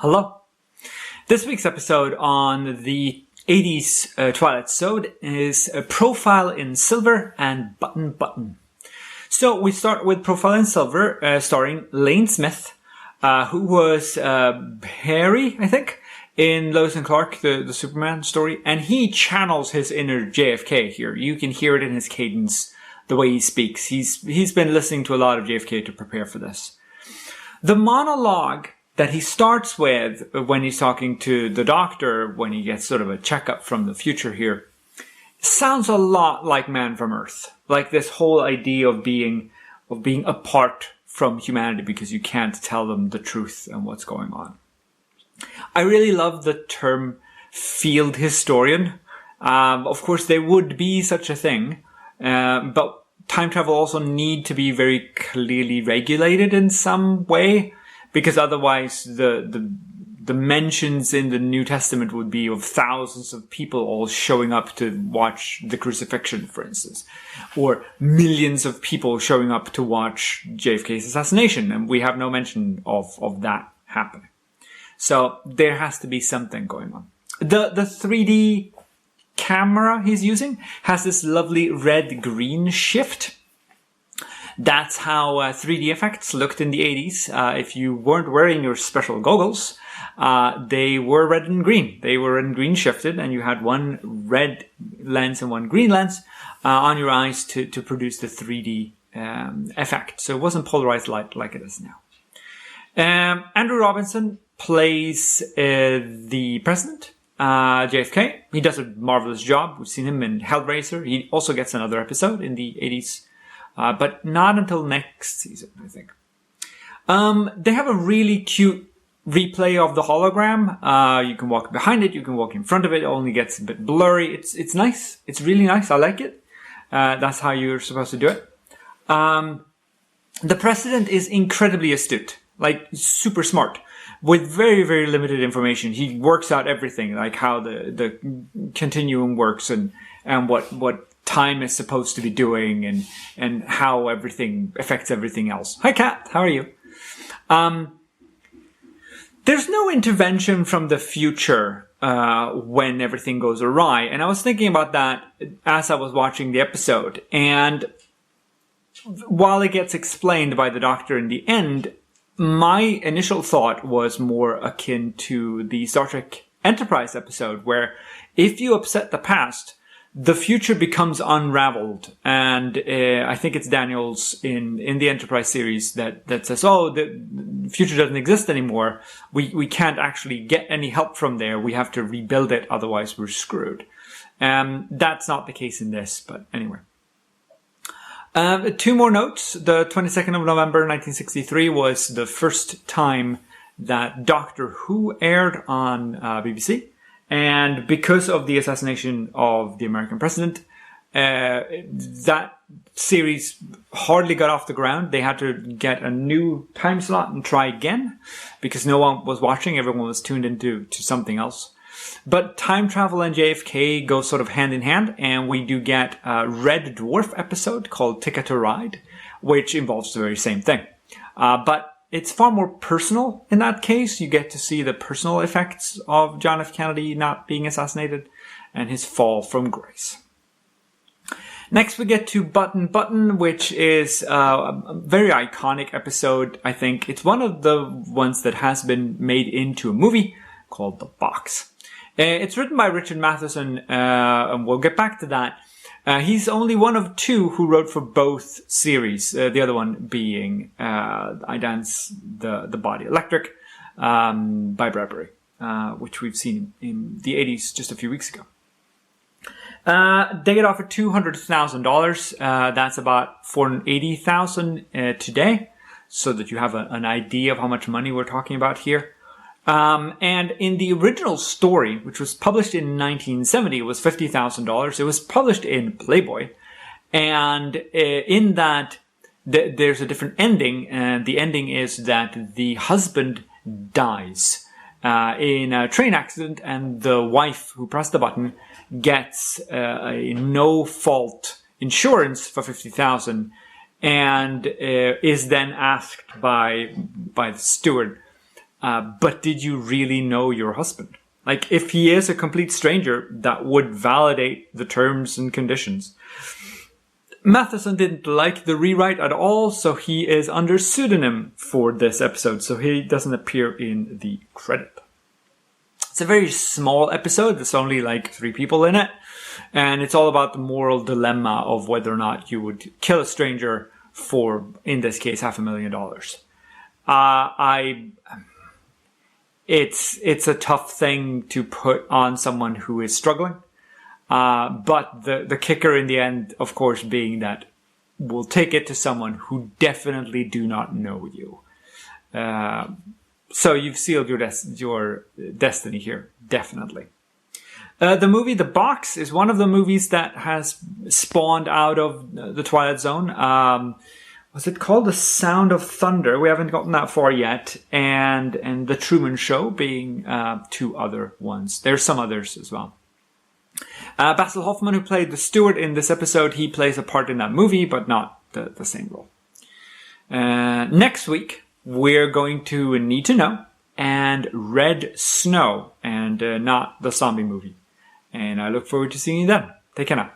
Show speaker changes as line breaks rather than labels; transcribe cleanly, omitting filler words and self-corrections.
Hello. This week's episode on the 80s Twilight Zone is a Profile in Silver and Button. So we start with Profile in Silver, starring Lane Smith, who was Harry, I think, in Lois and Clark, the Superman story. And he channels his inner JFK here. You can hear it in his cadence, the way he speaks. He's been listening to a lot of JFK to prepare for this. The monologue that he starts with when he's talking to the doctor, when he gets sort of a checkup from the future here, sounds a lot like Man from Earth. Like this whole idea of being apart from humanity because you can't tell them the truth and what's going on. I really love the term field historian. Of course, there would be such a thing, but time travel also need to be very clearly regulated in some way. Because otherwise the mentions in the New Testament would be of thousands of people all showing up to watch the crucifixion, for instance. Or millions of people showing up to watch JFK's assassination. And we have no mention of that happening. So there has to be something going on. The 3D camera he's using has this lovely red-green shift. That's how 3D effects looked in the 80s. If you weren't wearing your special goggles, they were red and green. They were red and green shifted, and you had one red lens and one green lens on your eyes to produce the 3D effect. So it wasn't polarized light like it is now. Andrew Robinson plays the president, JFK. He does a marvelous job. We've seen him in Hellraiser. He also gets another episode in the 80s. But not until next season, I think. They have a really cute replay of the hologram. You can walk behind it, you can walk in front of it. It only gets a bit blurry. It's nice. It's really nice. I like it. That's how you're supposed to do it. The president is incredibly astute, like super smart, with very, very limited information. He works out everything, like how the continuum works and what time is supposed to be doing and how everything affects everything else. Hi, Kat. How are you? There's no intervention from the future when everything goes awry. And I was thinking about that as I was watching the episode. And while it gets explained by the doctor in the end, my initial thought was more akin to the Star Trek Enterprise episode, where if you upset the past, the future becomes unraveled, and I think it's Daniels in the Enterprise series that says, "Oh, the future doesn't exist anymore. We can't actually get any help from there. We have to rebuild it, otherwise we're screwed." That's not the case in this, but anyway. Two more notes. The 22nd of November, 1963 was the first time that Doctor Who aired on BBC. And because of the assassination of the American president, that series hardly got off the ground. They had to get a new time slot and try again because no one was watching. Everyone was tuned into something else. But time travel and JFK go sort of hand in hand. And we do get a Red Dwarf episode called Ticket to Ride, which involves the very same thing. But it's far more personal in that case. You get to see the personal effects of John F. Kennedy not being assassinated and his fall from grace. Next we get to Button, which is a very iconic episode, I think. It's one of the ones that has been made into a movie called The Box. It's written by Richard Matheson, and we'll get back to that. He's only one of two who wrote for both series, the other one being I Dance the Body Electric by Bradbury, which we've seen in the 80s just a few weeks ago. They get offered $200,000. That's about $480,000 today, so that you have an idea of how much money we're talking about here. And in the original story, which was published in 1970, it was $50,000. It was published in Playboy. And in that, there's a different ending. And the ending is that the husband dies in a train accident, and the wife who pressed the button gets a no-fault insurance for $50,000 and is then asked by the steward but did you really know your husband? Like, if he is a complete stranger, that would validate the terms and conditions. Matheson didn't like the rewrite at all, so he is under pseudonym for this episode, so he doesn't appear in the credit. It's a very small episode. There's only like 3 people in it, and it's all about the moral dilemma of whether or not you would kill a stranger for, in this case, $500,000. It's a tough thing to put on someone who is struggling. But the kicker in the end, of course, being that we'll take it to someone who definitely do not know you. So you've sealed your destiny here, definitely. The movie The Box is one of the movies that has spawned out of the Twilight Zone. Was it called The Sound of Thunder? We haven't gotten that far yet. And The Truman Show being 2 other ones. There's some others as well. Basil Hoffman, who played the steward in this episode, he plays a part in that movie, but not the same role. Next week, we're going to Need to Know and Red Snow, and not the zombie movie. And I look forward to seeing you then. Take care now.